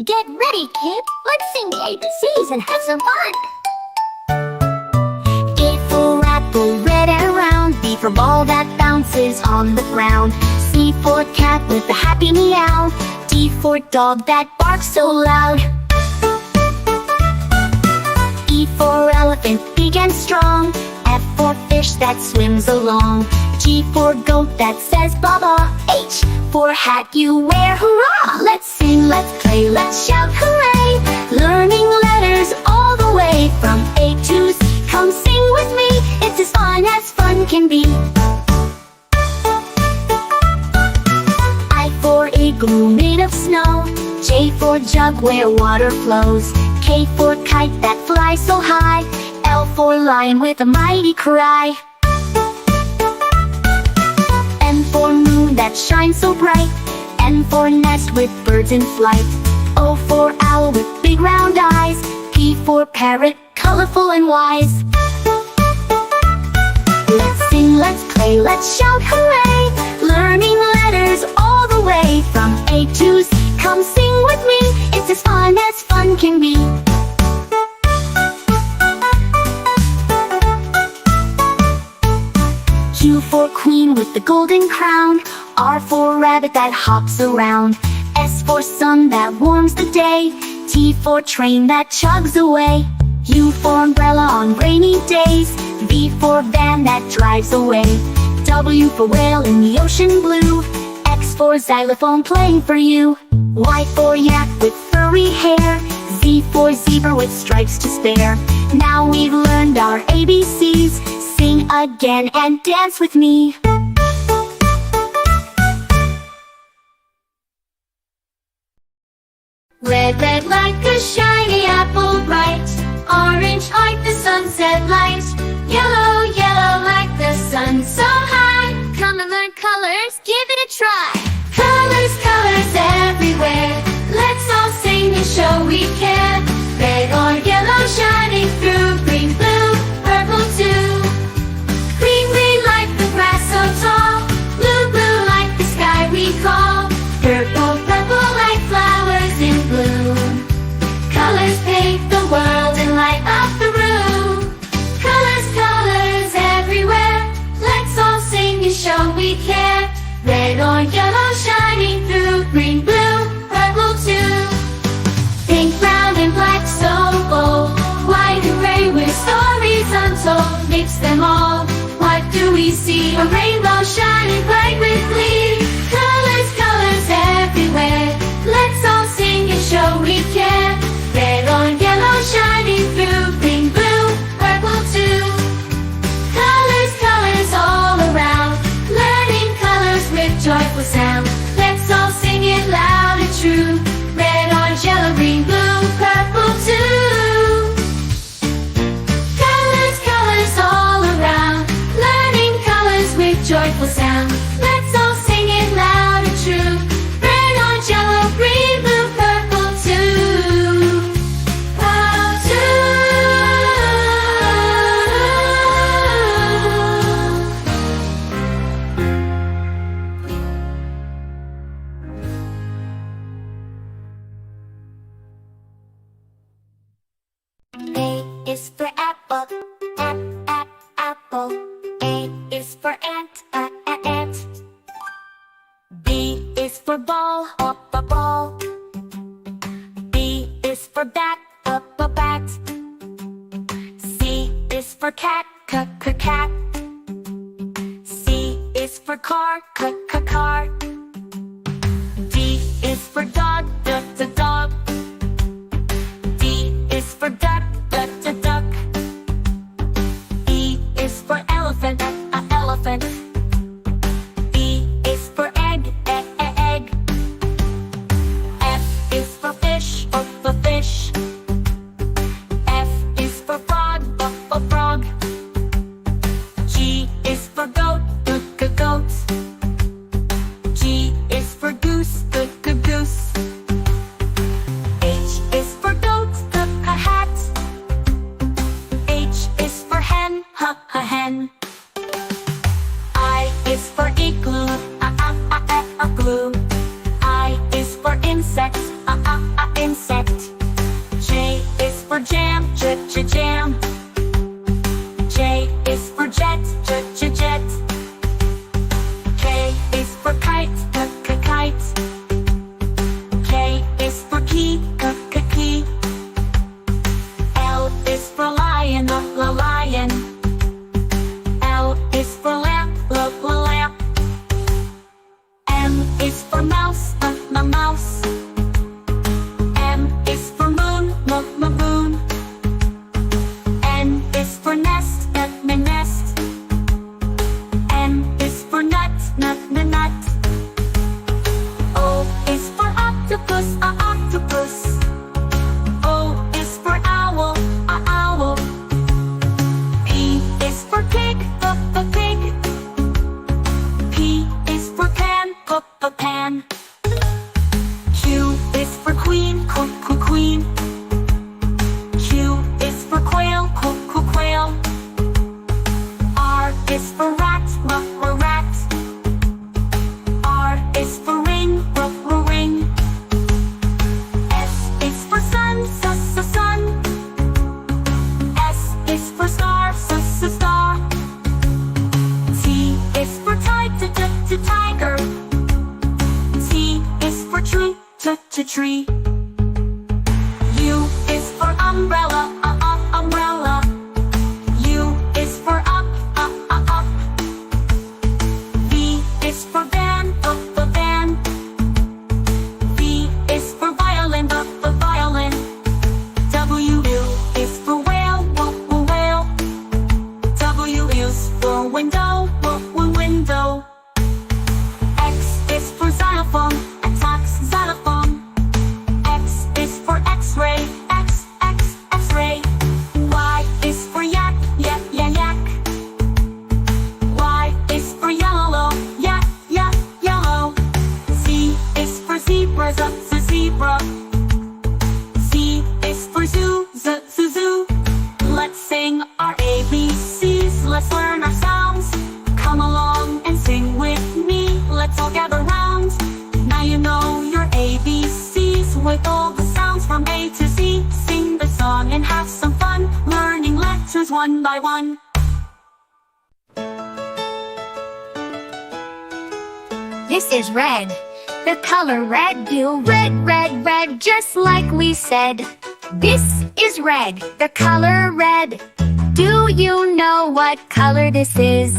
Get ready, kid. Let's sing the ABCs and have some fun. A for apple, red and round. B for ball that bounces on the ground. C for cat with a happy meow. D for dog that barks so loud. E for elephant, big and strong. F for fish that swims along. G for goat that says baba. H for hat you wear, hurrah! Let's sing, let's play, let's shout hooray! Learning letters all the way from A to Z. Come sing with me, it's as fun can be. I for igloo made of snow. J for jug where water flows. K for kite that flies so high. L for lion with a mighty cry. M for moon that shines so bright. N for nest with birds in flight. O for owl with big round eyes. P for parrot, colorful and wise. Let's sing, let's play, let's shout hooray! Learning letters all the way from A to Z. Come sing with me, it's as fun can be. Q for queen with the golden crown. R for rabbit that hops around. S for sun that warms the day. T for train that chugs away. U for umbrella on rainy days. V for van that drives away. W for whale in the ocean blue. X for xylophone playing for you. Y for yak with furry hair. Z for zebra with stripes to spare. Now we've learned our ABCs. Sing again and dance with me. Red, red like a shiny apple bright. Orange like the sunset light. Yellow, yellow like the sun so high. Come and learn colors, give it a try. Colors, colors everywhere. Let's all sing and show we can. Red or yellow shining through. Green, blue, purple too. Green, green like the grass so tall. Blue, blue like the sky we call. Purple, purple like flowers in bloom. Colors paint the world and light up the room. Colors, colors everywhere. Let's all sing and show we care. Red or yellow shining through. Green, blue, purple too. Pink, brown and black so bold. White and gray with stories untold. Mix them all. What do we see? A rainbow shining bright with glee. Colors, colors everywhere. Let's all sing and show we care. Red or yellow shining through. Green, blue, purple too. Colors, colors all around. Learning colors with joyful sound. Let's all sing it loud and true. Red, orange, yellow, green, blue, purple too. Colors, colors all around. Learning colors with joyful sound. Let's all sing it loud and true. Red, orange, yellow, green, blue, purple too. Purple too. A is for apple, apple. A is for ant, ant. B is for ball, ball. B is for bat, bat. C is for cat, cat. C is for car, car. D is for dog, dog. D is for duck, duck. E is for elephant, elephant. E is for egg, egg. F is for fish, fish. F is for frog, frog. G is for goat, goat. tree. U is for umbrella, umbrella. U is for up, up. V is for van, van. V is for violin, violin. W is for whale, whale. W is for window, window. X is for xylophone, xylophone. X is for X-ray, X-ray. Y is for yak, yak. Y is for yellow, yellow. Z is for zebra, zebra. Z is for zoo, zoo. Let's sing our ABCs, let's learn our sounds. Come along and sing with me, let's all gather round. Now you know your ABCs with all the sounds from A to Z. Sing the song and have some fun, learning letters one by one. This is red. The color red, do red, red, red, just like we said. This is red, the color red. Do you know what color this is?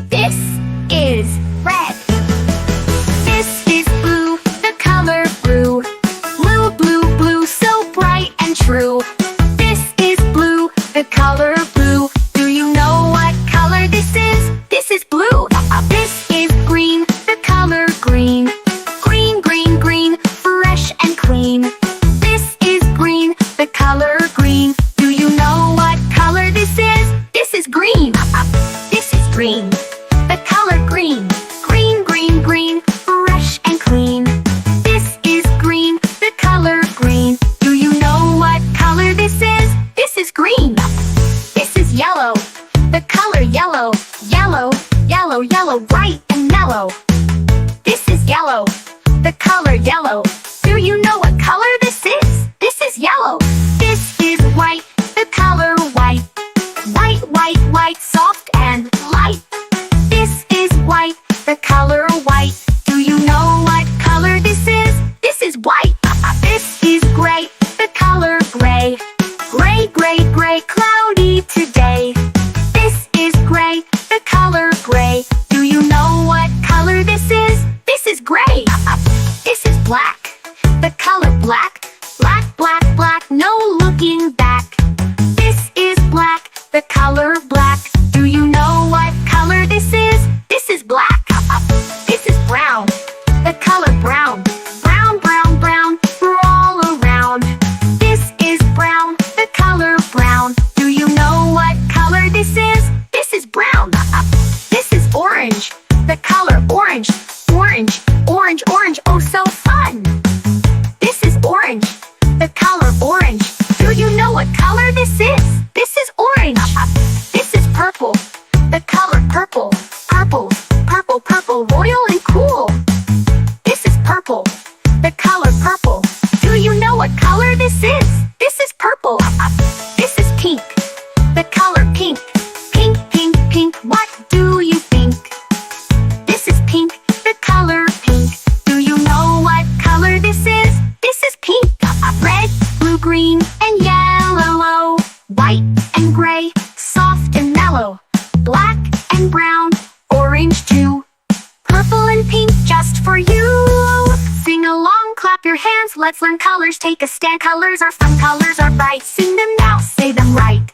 This is red. This is blue, the color blue. Blue, blue, blue, so bright and true. This is blue, the color blue. Do you know what color this is? This is blue. This is green, the color green. Green, green, green, fresh and clean. This is green, the color green. Do you know what color this is? This is green. This is green, the color green. Green, green, green, fresh and clean. This is green, the color green. Do you know what color this is? This is green. This is yellow, the color yellow. Yellow, yellow, yellow, bright and mellow. This is yellow, the color yellow. Do you know what color this is? This is yellow. This is white, the color white. White, white, white, soft and light. This is white, the color white. Do you know what color this is? This is white. This is gray, the color gray. Gray, gray, gray, cloudy today. This is gray, the color gray. Do you know what color this is? This is gray. This is black, the color black. Black, black, black, no looking back. This is black, the color black. Do you know what color this is? This is black. This is brown, the color brown. Brown, brown, brown, we're all around. This is brown, the color brown. Do you know what color this is? This is brown. This is orange, the color orange. Orange, orange, orange, oh so fun. This is orange, the color orange. Do you know what color this is? This is orange. This is purple, the color purple. Purple, purple, purple, royal and cool. This is purple, the color purple. Do you know what color this is? This is purple. This is pink, the color pink. Pink, pink, pink, what do you think? This is pink, the color pink. Do you know what color this is? This is pink. Red, blue, green, and yellow. White and gray, soft and mellow. Black and brown, orange too. Purple and pink just for you. Sing along, clap your hands, let's learn colors. Take a stand, colors are fun, colors are bright. Sing them now, say them right.